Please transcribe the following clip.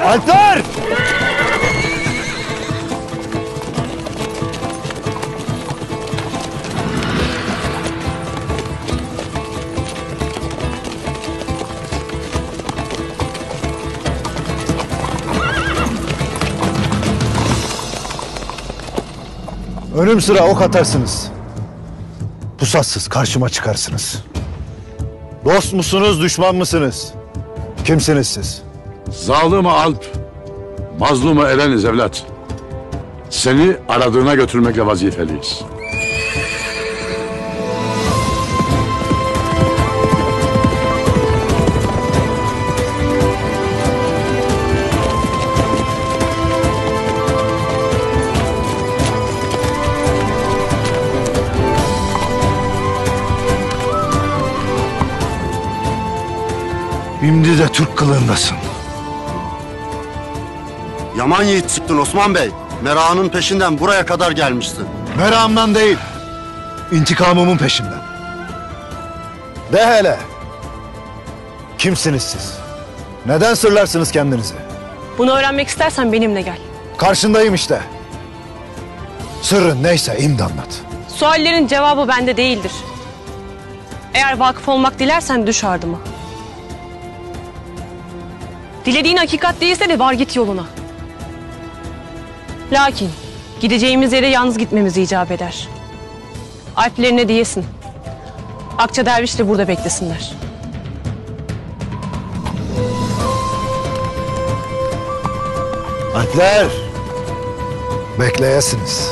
Alpler! Önüm sıra ok atarsınız. Pusatsız karşıma çıkarsınız. Dost musunuz, düşman mısınız? Kimsiniz siz? Zalım Alp, mazlumu Eleniz evlat. Seni aradığına götürmekle vazifeliyiz. Şimdi de Türk kılığındasın. Yaman yiğit çıktın Osman Bey. Merakının peşinden buraya kadar gelmişsin. Meramdan değil, intikamımın peşinden. De hele, kimsiniz siz? Neden sırlarsınız kendinizi? Bunu öğrenmek istersen benimle gel. Karşındayım işte. Sırrın neyse imd anlat. Suallerin cevabı bende değildir. Eğer vakıf olmak dilersen düş ardıma. Dilediğin hakikat değilse de var git yoluna. Lakin gideceğimiz yere yalnız gitmemiz icap eder. Alplerine diyesin. Akça derviş de burada beklesinler. Alpler, bekleyesiniz.